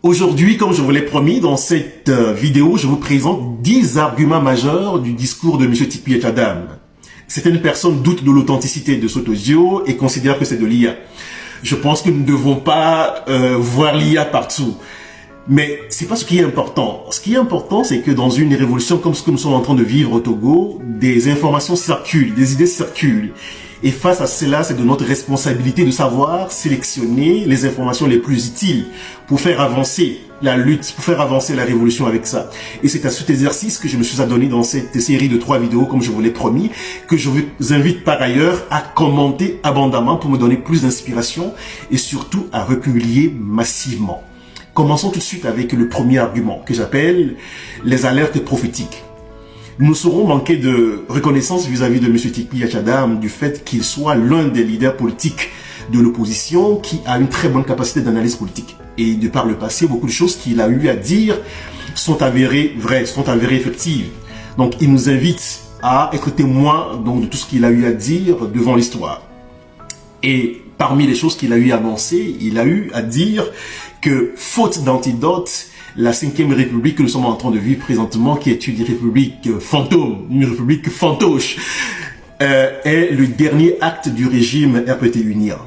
Aujourd'hui, comme je vous l'ai promis, dans cette vidéo, je vous présente 10 arguments majeurs du discours de M. Tikpi Etchadam. Certaines personnes doutent de l'authenticité de cet audio et considèrent que c'est de l'IA. Je pense que nous ne devons pas voir l'IA partout. Mais c'est pas ce qui est important. Ce qui est important, c'est que dans une révolution comme ce que nous sommes en train de vivre au Togo, des informations circulent, des idées circulent. Et face à cela, c'est de notre responsabilité de savoir sélectionner les informations les plus utiles pour faire avancer la lutte, pour faire avancer la révolution avec ça. Et c'est à cet exercice que je me suis adonné dans cette série de 3 vidéos, comme je vous l'ai promis, que je vous invite par ailleurs à commenter abondamment pour me donner plus d'inspiration et surtout à republier massivement. Commençons tout de suite avec le premier argument que j'appelle les alertes prophétiques. Nous serons manquer de reconnaissance vis-à-vis de M. Tikpi Etchadam du fait qu'il soit l'un des leaders politiques de l'opposition qui a une très bonne capacité d'analyse politique. Et de par le passé, beaucoup de choses qu'il a eu à dire sont avérées vraies, sont avérées effectives. Donc il nous invite à être témoins donc, de tout ce qu'il a eu à dire devant l'histoire. Et parmi les choses qu'il a eu à annoncer, il a eu à dire que faute d'antidote, la 5e République que nous sommes en train de vivre présentement, qui est une république fantôme, une république fantoche, est le dernier acte du régime RPT unien.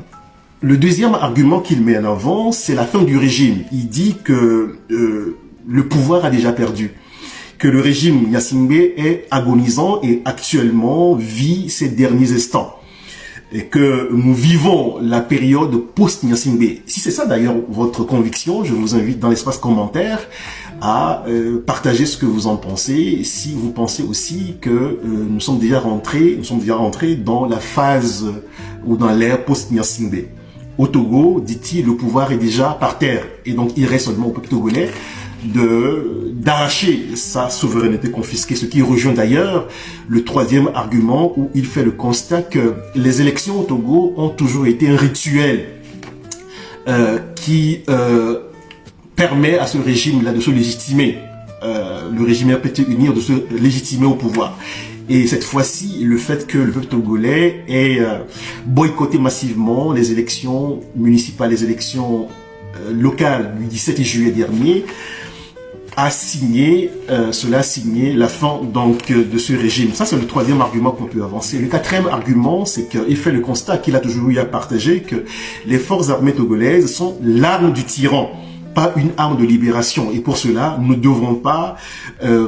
Le deuxième argument qu'il met en avant, c'est la fin du régime. Il dit que le pouvoir a déjà perdu, que le régime Gnassingbé est agonisant et actuellement vit ses derniers instants. Et que nous vivons la période post-Gnassingbé. Si c'est ça d'ailleurs votre conviction, je vous invite dans l'espace commentaire à partager ce que vous en pensez. Si vous pensez aussi que nous sommes déjà rentrés dans la phase ou dans l'ère post-Gnassingbé. Au Togo, dit-il, le pouvoir est déjà par terre et donc il reste seulement au peuple togolais d'arracher sa souveraineté confisquée, ce qui rejoint d'ailleurs le troisième argument où il fait le constat que les élections au Togo ont toujours été un rituel qui permet à ce régime-là de se légitimer, le régime RPT unir de se légitimer au pouvoir. Et cette fois-ci, le fait que le peuple togolais ait boycotté massivement les élections municipales, les élections locales du 17 juillet dernier, cela a signé la fin donc de ce régime. Ça, c'est le troisième argument qu'on peut avancer. Le quatrième argument, c'est qu'il fait le constat qu'il a toujours eu à partager que les forces armées togolaises sont l'arme du tyran, pas une arme de libération. Et pour cela, nous ne devrons pas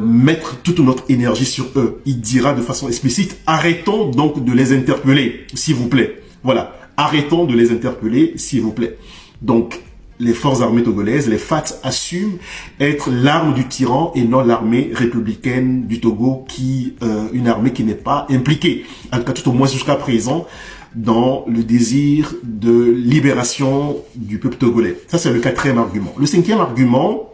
mettre toute notre énergie sur eux. Il dira de façon explicite, arrêtons donc de les interpeller, s'il vous plaît. Voilà, arrêtons de les interpeller, s'il vous plaît. Donc, les forces armées togolaises, les FAT, assument être l'arme du tyran et non l'armée républicaine du Togo, une armée qui n'est pas impliquée, en tout cas tout au moins jusqu'à présent, dans le désir de libération du peuple togolais. Ça, c'est le quatrième argument. Le cinquième argument,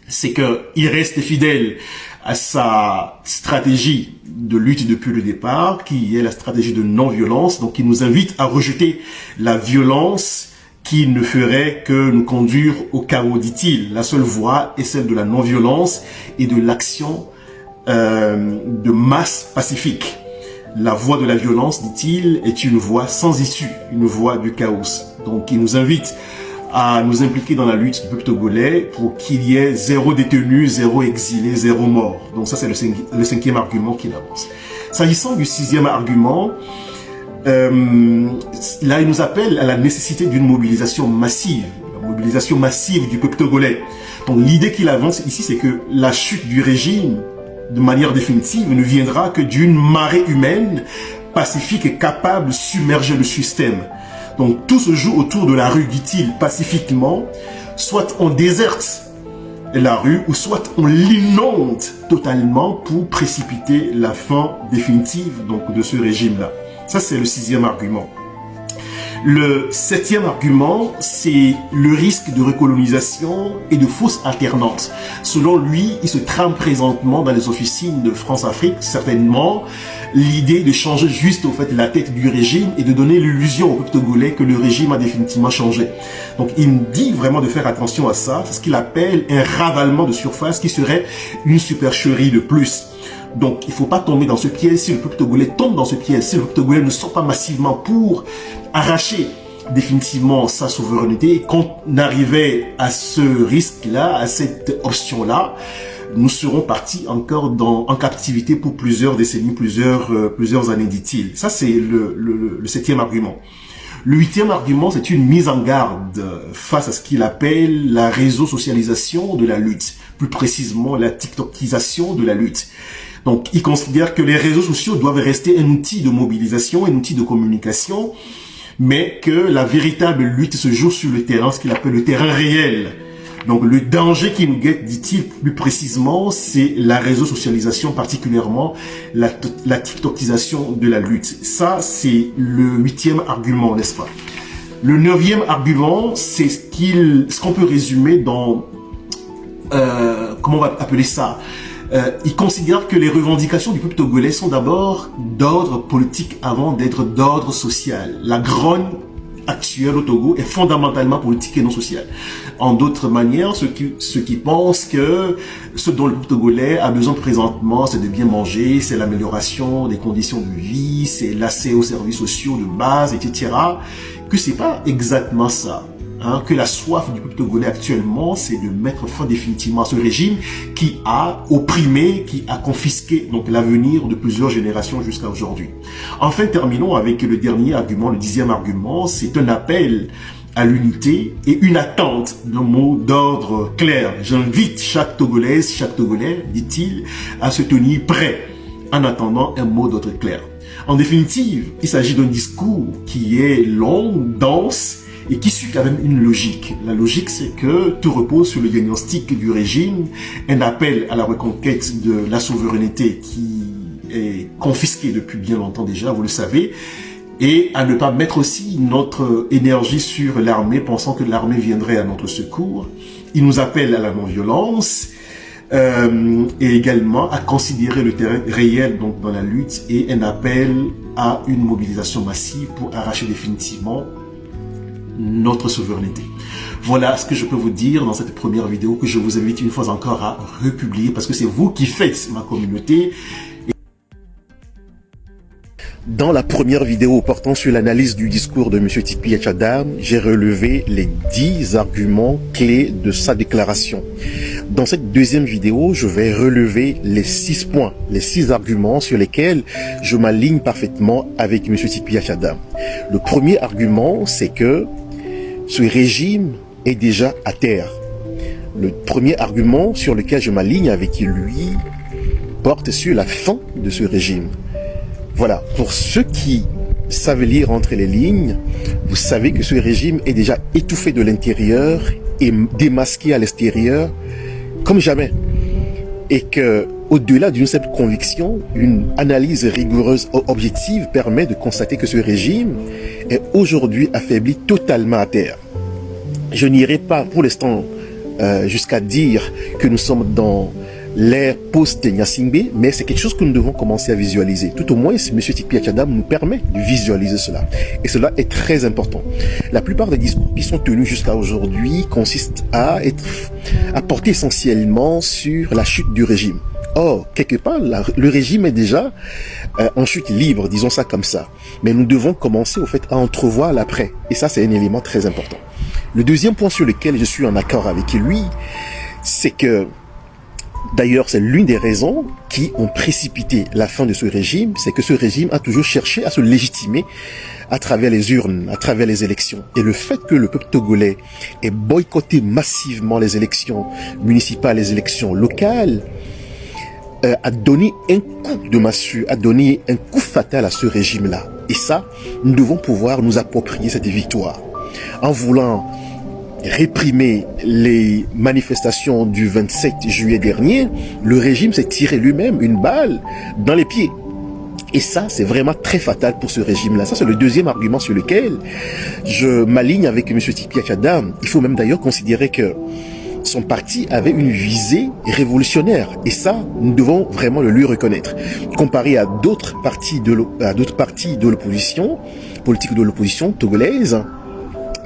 c'est qu'il reste fidèle à sa stratégie de lutte depuis le départ, qui est la stratégie de non-violence. Donc, il nous invite à rejeter la violence qui ne ferait que nous conduire au chaos, dit-il. La seule voie est celle de la non-violence et de l'action de masse pacifique. La voie de la violence, dit-il, est une voie sans issue, une voie du chaos. Donc, il nous invite à nous impliquer dans la lutte du peuple togolais pour qu'il y ait 0 détenu, 0 exilé, 0 mort. Donc ça, c'est le cinquième argument qu'il avance. S'agissant du sixième argument, là, il nous appelle à la nécessité d'une mobilisation massive, la mobilisation massive du peuple togolais. Donc, l'idée qu'il avance ici, c'est que la chute du régime, de manière définitive, ne viendra que d'une marée humaine pacifique et capable de submerger le système. Donc, tout se joue autour de la rue, dit-il, pacifiquement. Soit on déserte la rue, ou soit on l'inonde totalement pour précipiter la fin définitive donc, de ce régime-là. Ça, c'est le sixième argument. Le septième argument, c'est le risque de recolonisation et de fausses alternances. Selon lui, il se trame présentement dans les officines de France-Afrique, certainement, l'idée de changer juste au fait la tête du régime et de donner l'illusion au peuple togolais que le régime a définitivement changé. Donc, il dit vraiment de faire attention à ça. C'est ce qu'il appelle un ravalement de surface qui serait une supercherie de plus. Donc, il ne faut pas tomber dans ce piège. Si le peuple togolais tombe dans ce piège, si le peuple togolais ne sort pas massivement pour arracher définitivement sa souveraineté. Et quand on arrivait à ce risque-là, à cette option-là, nous serons partis encore en captivité pour plusieurs décennies, plusieurs années, dit-il. Ça, c'est le septième argument. Le huitième argument, c'est une mise en garde face à ce qu'il appelle la réseau-socialisation de la lutte, plus précisément la TikTokisation de la lutte. Donc, il considère que les réseaux sociaux doivent rester un outil de mobilisation, un outil de communication, mais que la véritable lutte se joue sur le terrain, ce qu'il appelle le terrain réel. Donc, le danger qui nous guette, dit-il plus précisément, c'est la réseau-socialisation, particulièrement la TikTokisation de la lutte. Ça, c'est le huitième argument, n'est-ce pas? Le neuvième argument, c'est ce qu'on peut résumer dans, comment on va appeler ça? Il considère que les revendications du peuple togolais sont d'abord d'ordre politique avant d'être d'ordre social. La grogne actuelle au Togo est fondamentalement politique et non sociale. En d'autres manières, ceux qui pensent que ce dont le peuple togolais a besoin présentement, c'est de bien manger, c'est l'amélioration des conditions de vie, c'est l'accès aux services sociaux de base, etc., que c'est pas exactement ça. Hein, que la soif du peuple togolais actuellement, c'est de mettre fin définitivement à ce régime qui a opprimé, qui a confisqué donc l'avenir de plusieurs générations jusqu'à aujourd'hui. Enfin, terminons avec le dernier argument, le dixième argument, c'est un appel à l'unité et une attente d'un mot d'ordre clair. J'invite chaque Togolaise, chaque Togolais, dit-il, à se tenir prêt en attendant un mot d'ordre clair. En définitive, il s'agit d'un discours qui est long, dense, et qui suit quand même une logique. La logique, c'est que tout repose sur le diagnostic du régime, un appel à la reconquête de la souveraineté qui est confisquée depuis bien longtemps déjà, vous le savez, et à ne pas mettre aussi notre énergie sur l'armée, pensant que l'armée viendrait à notre secours. Il nous appelle à la non-violence, et également à considérer le terrain réel donc dans la lutte, et un appel à une mobilisation massive pour arracher définitivement notre souveraineté. Voilà ce que je peux vous dire dans cette première vidéo que je vous invite une fois encore à republier parce que c'est vous qui faites ma communauté. Dans la première vidéo portant sur l'analyse du discours de M. Tikpi Etchadam, j'ai relevé les 10 arguments clés de sa déclaration. Dans cette deuxième vidéo, je vais relever les 6 points, les 6 arguments sur lesquels je m'aligne parfaitement avec M. Tikpi Etchadam. Le premier argument, c'est que ce régime est déjà à terre. Le premier argument sur lequel je m'aligne avec lui porte sur la fin de ce régime. Voilà, pour ceux qui savent lire entre les lignes, vous savez que ce régime est déjà étouffé de l'intérieur et démasqué à l'extérieur comme jamais. Et que, au-delà d'une simple conviction, une analyse rigoureuse et objective permet de constater que ce régime est aujourd'hui affaibli totalement à terre. Je n'irai pas pour l'instant jusqu'à dire que nous sommes dans l'ère post-Gnassingbé, mais c'est quelque chose que nous devons commencer à visualiser. Tout au moins, M. Tikpi Etchadam nous permet de visualiser cela. Et cela est très important. La plupart des discours qui sont tenus jusqu'à aujourd'hui consistent à porter essentiellement sur la chute du régime. Or, quelque part, le régime est déjà en chute libre, disons ça comme ça. Mais nous devons commencer au fait à entrevoir l'après. Et ça, c'est un élément très important. Le deuxième point sur lequel je suis en accord avec lui, c'est que, d'ailleurs, c'est l'une des raisons qui ont précipité la fin de ce régime, c'est que ce régime a toujours cherché à se légitimer à travers les urnes, à travers les élections. Et le fait que le peuple togolais ait boycotté massivement les élections municipales, les élections locales, a donné un coup de massue, a donné un coup fatal à ce régime-là. Et ça, nous devons pouvoir nous approprier cette victoire. En voulant réprimer les manifestations du 27 juillet dernier, le régime s'est tiré lui-même une balle dans les pieds. Et ça, c'est vraiment très fatal pour ce régime-là. Ça, c'est le deuxième argument sur lequel je m'aligne avec M. Tikpi Etchadam. Il faut même d'ailleurs considérer que son parti avait une visée révolutionnaire. Et ça, nous devons vraiment le lui reconnaître. Comparé à d'autres partis de l'opposition, politique de l'opposition togolaise,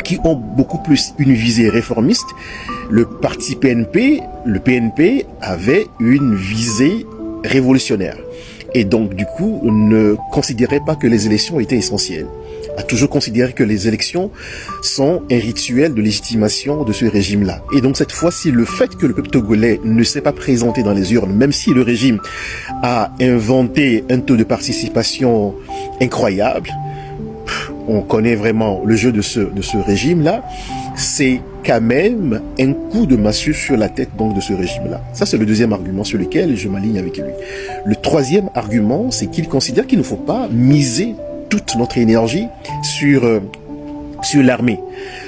qui ont beaucoup plus une visée réformiste, le parti PNP, le PNP avait une visée révolutionnaire. Et donc, du coup, ne considérait pas que les élections étaient essentielles. a toujours considéré que les élections sont un rituel de légitimation de ce régime-là. Et donc cette fois-ci, le fait que le peuple togolais ne s'est pas présenté dans les urnes, même si le régime a inventé un taux de participation incroyable, on connaît vraiment le jeu de ce régime-là, c'est quand même un coup de massue sur la tête donc de ce régime-là. Ça, c'est le deuxième argument sur lequel je m'aligne avec lui. Le troisième argument, c'est qu'il considère qu'il ne faut pas miser toute notre énergie sur l'armée.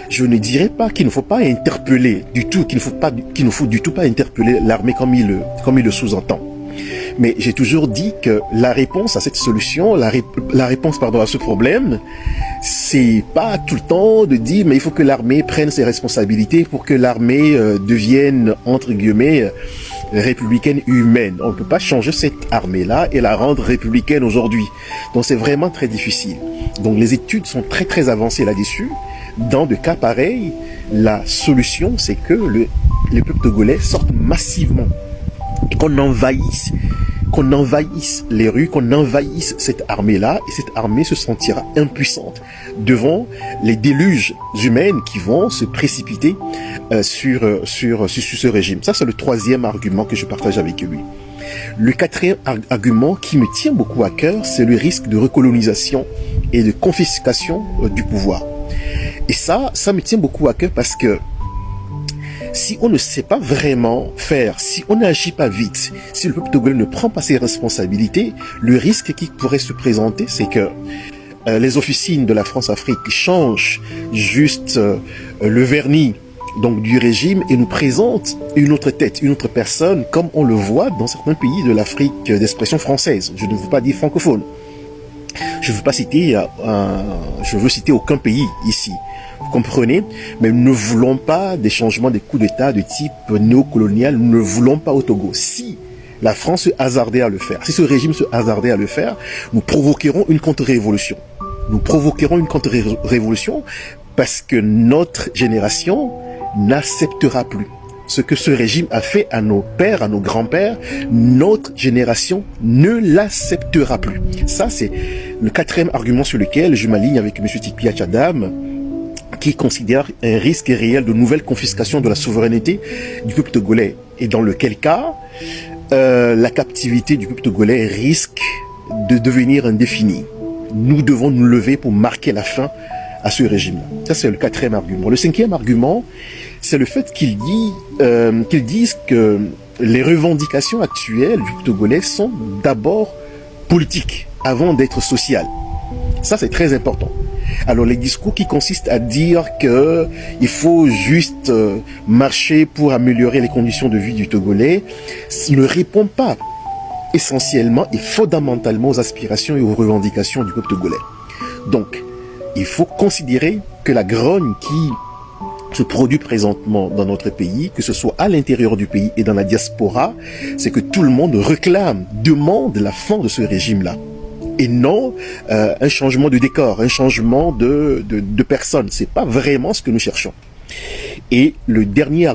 Je ne dirais pas qu'il ne faut pas interpeller du tout, qu'il ne faut du tout pas interpeller l'armée comme il le sous-entend. Mais j'ai toujours dit que la réponse à cette solution, la réponse à ce problème, c'est pas tout le temps de dire mais il faut que l'armée prenne ses responsabilités pour que l'armée devienne entre guillemets républicaine humaine. On ne peut pas changer cette armée-là et la rendre républicaine aujourd'hui. Donc c'est vraiment très difficile. Donc les études sont très très avancées là-dessus. Dans de cas pareils, la solution c'est que les peuples togolais sortent massivement et qu'on envahisse les rues, qu'on envahisse cette armée-là, et cette armée se sentira impuissante devant les déluges humains qui vont se précipiter sur ce régime. Ça, c'est le troisième argument que je partage avec lui. Le quatrième argument qui me tient beaucoup à cœur, c'est le risque de recolonisation et de confiscation du pouvoir. Et ça me tient beaucoup à cœur parce que si on ne sait pas vraiment faire, si on n'agit pas vite, si le peuple togolais ne prend pas ses responsabilités, le risque qui pourrait se présenter, c'est que les officines de la France-Afrique changent juste le vernis donc du régime et nous présentent une autre tête, une autre personne, comme on le voit dans certains pays de l'Afrique d'expression française. Je ne veux pas dire francophone. Je veux citer aucun pays ici. Vous comprenez? Mais nous ne voulons pas des changements des coups d'État de type néocolonial. Nous ne voulons pas au Togo. Si la France se hasardait à le faire, si ce régime se hasardait à le faire, nous provoquerons une contre-révolution. Nous provoquerons une contre-révolution parce que notre génération n'acceptera plus ce que ce régime a fait à nos pères, à nos grands-pères. Notre génération ne l'acceptera plus. Ça, c'est le quatrième argument sur lequel je m'aligne avec M. Tikpi Tchadam, qui considère un risque réel de nouvelle confiscation de la souveraineté du peuple togolais. Et dans lequel cas, la captivité du peuple togolais risque de devenir indéfinie. Nous devons nous lever pour marquer la fin à ce régime-là. Ça, c'est le quatrième argument. Le cinquième argument, c'est le fait qu'ils disent que les revendications actuelles du togolais sont d'abord politiques, avant d'être sociales. Ça, c'est très important. Alors, les discours qui consistent à dire que il faut juste marcher pour améliorer les conditions de vie du Togolais ne répondent pas essentiellement et fondamentalement aux aspirations et aux revendications du peuple togolais. Donc, il faut considérer que la grogne qui se produit présentement dans notre pays, que ce soit à l'intérieur du pays et dans la diaspora, c'est que tout le monde demande la fin de ce régime-là. Et non un changement de décor, un changement de personne. C'est pas vraiment ce que nous cherchons. Et le dernier argument